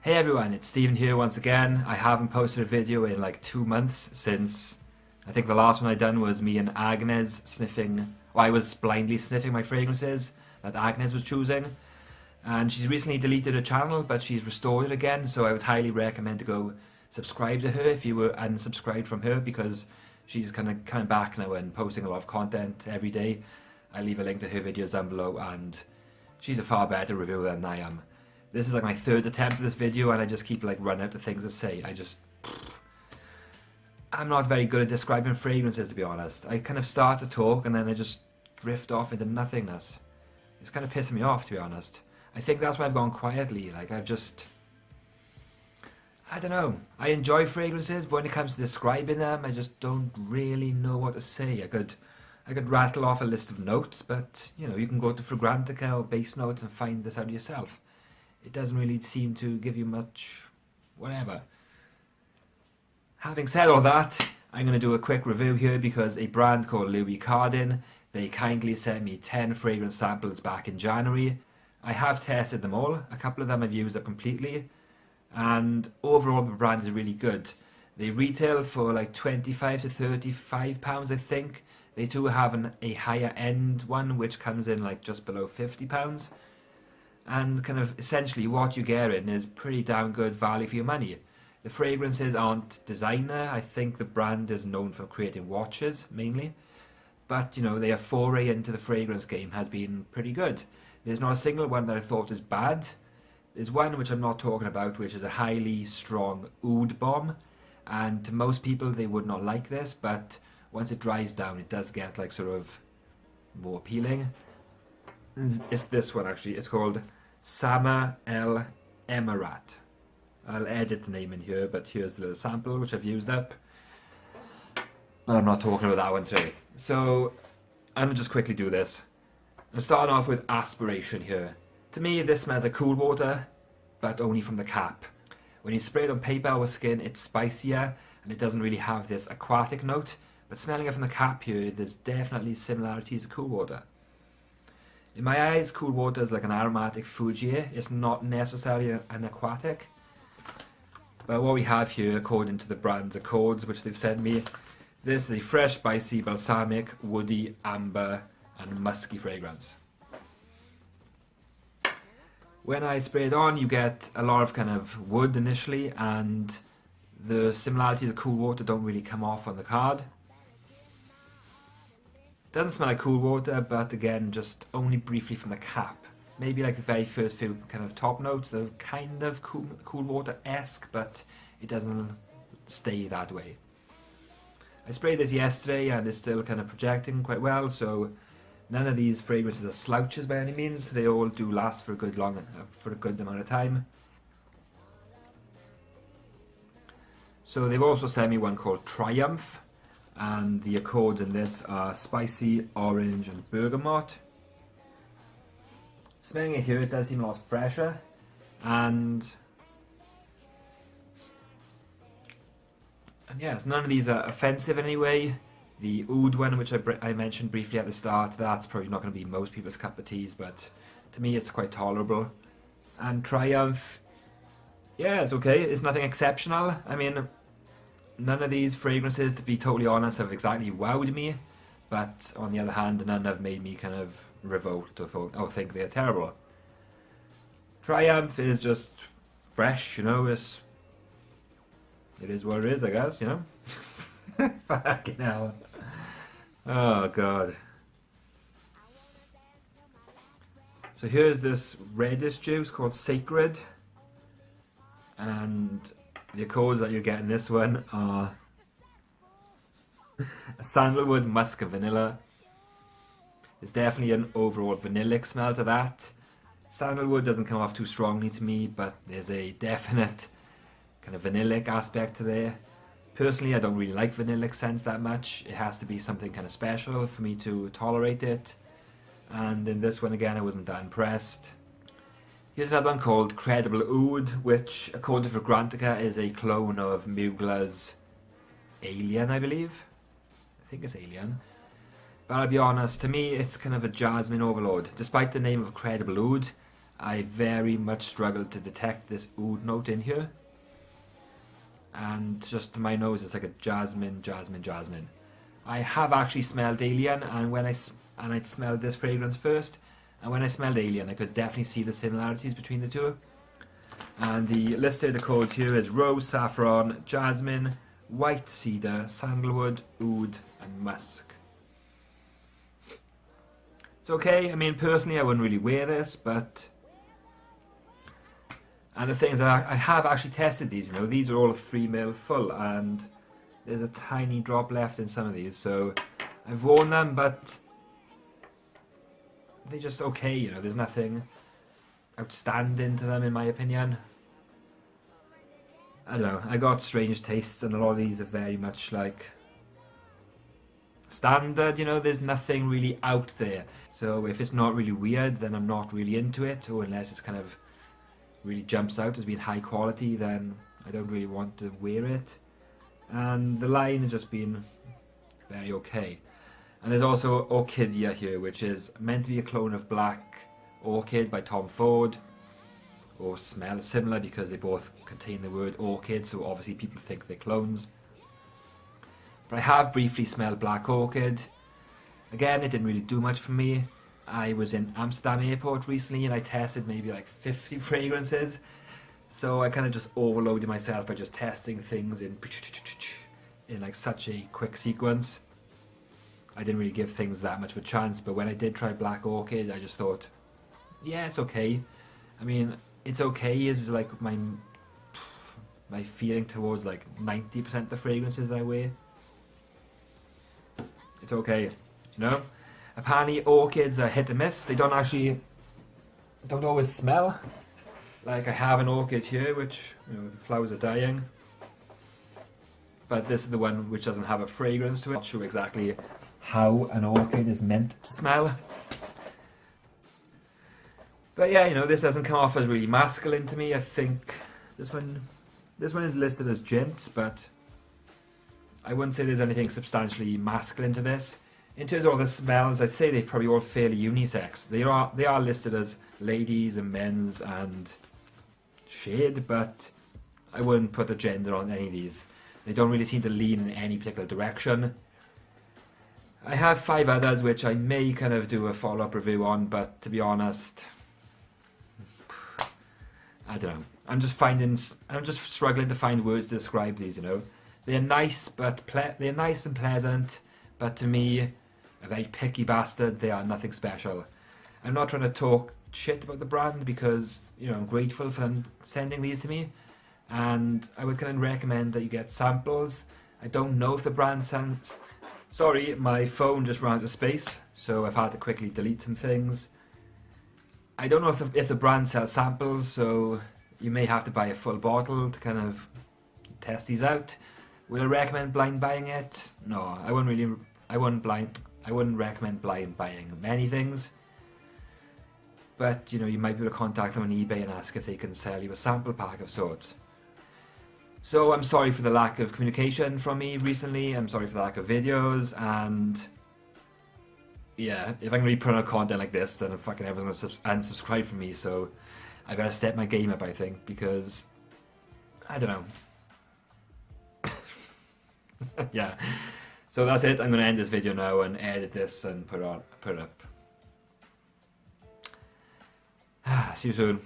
Hey everyone, it's Steven here once again. I haven't posted a video in like 2 months since I think the last one I done was me and Agnes sniffing, or I was blindly sniffing my fragrances that Agnes was choosing. And she's recently deleted her channel, but she's restored it again, so I would highly recommend to go subscribe to her if you were unsubscribed from her, because she's kind of coming back now and posting a lot of content every day. I leave a link to her videos down below, and she's a far better reviewer than I am. This is like my third attempt at this video, and I just keep like running out of things to say. I'm not very good at describing fragrances, to be honest. I kind of start to talk and then I just drift off into nothingness. It's kind of pissing me off, to be honest. I think that's why I've gone quietly. Like I don't know. I enjoy fragrances, but when it comes to describing them, I just don't really know what to say. I could rattle off a list of notes, but you know, you can go to Fragrantica or Base Notes and find this out yourself. It doesn't really seem to give you much whatever. Having said all that, I'm going to do a quick review here because a brand called Louis Cardin, they kindly sent me 10 fragrance samples back in January. I have tested them all. A couple of them I've used up completely, and overall the brand is really good. They retail for like 25 to 35 pounds, I think. They do have a higher end one which comes in like just below 50 pounds. And kind of essentially what you get in is pretty damn good value for your money. The fragrances aren't designer. I think the brand is known for creating watches mainly, but you know, their foray into the fragrance game has been pretty good. There's not a single one that I thought is bad. There's one which I'm not talking about, which is a highly strong oud bomb, and to most people they would not like this, but once it dries down it does get like sort of more appealing. It's this one actually. It's called Sama El Emirat. I'll edit the name in here, but here's the little sample which I've used up. But I'm not talking about that one today. So I'm gonna just quickly do this. I'm starting off with Aspiration here. To me, this smells like cool water, but only from the cap. When you spray it on paper or skin, it's spicier and it doesn't really have this aquatic note. But smelling it from the cap here, there's definitely similarities to cool water. In my eyes, cool water is like an aromatic Fuji. It's not necessarily an aquatic. But what we have here, according to the brand's accords which they've sent me, this is a fresh, spicy, balsamic, woody, amber and musky fragrance. When I spray it on, you get a lot of kind of wood initially, and the similarities of cool water don't really come off on the card. Doesn't smell like cool water, but again, just only briefly from the cap. Maybe like the very first few kind of top notes, they're kind of cool water-esque, but it doesn't stay that way. I sprayed this yesterday and it's still kind of projecting quite well, so none of these fragrances are slouches by any means. They all do last for a good amount of time. So they've also sent me one called Triumph, and the accords in this are spicy, orange and bergamot. Smelling it here, it does seem a lot fresher, and yes, none of these are offensive in any way. The oud one, which I mentioned briefly at the start, that's probably not going to be most people's cup of teas, but to me it's quite tolerable. And Triumph, yeah, it's okay. It's nothing exceptional. I mean, none of these fragrances, to be totally honest, have exactly wowed me, but on the other hand, none have made me kind of revolt or think they're terrible. Triumph is just fresh, you know. It is what it is, I guess, you know. Fucking hell. Oh god. So here's this reddish juice called Sacred, and the accords that you get in this one are a sandalwood, musk and vanilla. There's definitely an overall vanillic smell to that. Sandalwood doesn't come off too strongly to me, but there's a definite kind of vanillic aspect to there. Personally, I don't really like vanillic scents that much. It has to be something kind of special for me to tolerate it. And in this one again, I wasn't that impressed. Here's another one called Credible Oud, which according to Fragrantica is a clone of Mugler's Alien, I believe. I think it's Alien. But I'll be honest, to me it's kind of a jasmine overload. Despite the name of Credible Oud, I very much struggled to detect this oud note in here. And just to my nose, it's like a jasmine. I have actually smelled Alien, and when I smelled this fragrance first, and when I smelled Alien, I could definitely see the similarities between the two. And the listed code here is rose, saffron, jasmine, white cedar, sandalwood, oud, and musk. It's okay. I mean, personally, I wouldn't really wear this, but... And the thing is, I have actually tested these, you know, these are all 3 ml full, and there's a tiny drop left in some of these, so I've worn them, but they're just okay, you know, there's nothing outstanding to them in my opinion. I don't know, I got strange tastes, and a lot of these are very much like standard, you know, there's nothing really out there. So if it's not really weird, then I'm not really into it, or unless it's kind of really jumps out as being high quality, then I don't really want to wear it. And the line has just been very okay. And there's also Orchidea here, which is meant to be a clone of Black Orchid by Tom Ford, or smell similar because they both contain the word orchid, so obviously people think they're clones. But I have briefly smelled Black Orchid. Again, it didn't really do much for me. I was in Amsterdam airport recently and I tested maybe like 50 fragrances, so I kind of just overloaded myself by just testing things in like such a quick sequence. I didn't really give things that much of a chance, but when I did try Black Orchid, I just thought, yeah, it's okay. I mean, it's okay is like my feeling towards like 90% of the fragrances that I wear. It's okay, you know? Apparently orchids are hit and miss. They don't always smell. Like I have an orchid here which, you know, the flowers are dying. But this is the one which doesn't have a fragrance to it. I'm not sure exactly how an orchid is meant to smell. But yeah, you know, this doesn't come off as really masculine to me. I think this one is listed as gent, but I wouldn't say there's anything substantially masculine to this. In terms of all the smells, I'd say they're probably all fairly unisex. They are listed as ladies and men's and shade, but I wouldn't put a gender on any of these. They don't really seem to lean in any particular direction. I have 5 others which I may kind of do a follow-up review on, but to be honest, I don't know. I'm just struggling to find words to describe these, you know. They're nice, but they're nice and pleasant, but to me, a very picky bastard, they are nothing special. I'm not trying to talk shit about the brand because, you know, I'm grateful for them sending these to me, and I would kind of recommend that you get samples. I don't know if the brand sends... Sorry, my phone just ran out of space, so I've had to quickly delete some things. I don't know if the brand sells samples, so you may have to buy a full bottle to kind of test these out. Would I recommend blind buying it? No, I wouldn't recommend blind buying many things. But, you know, you might be able to contact them on eBay and ask if they can sell you a sample pack of sorts. So I'm sorry for the lack of communication from me recently. I'm sorry for the lack of videos, and yeah, if I'm going to be putting out content like this, then fucking everyone's going to unsubscribe from me, so I better step my game up, I think, because I don't know. Yeah. So that's it. I'm going to end this video now and edit this and put it up. See you soon.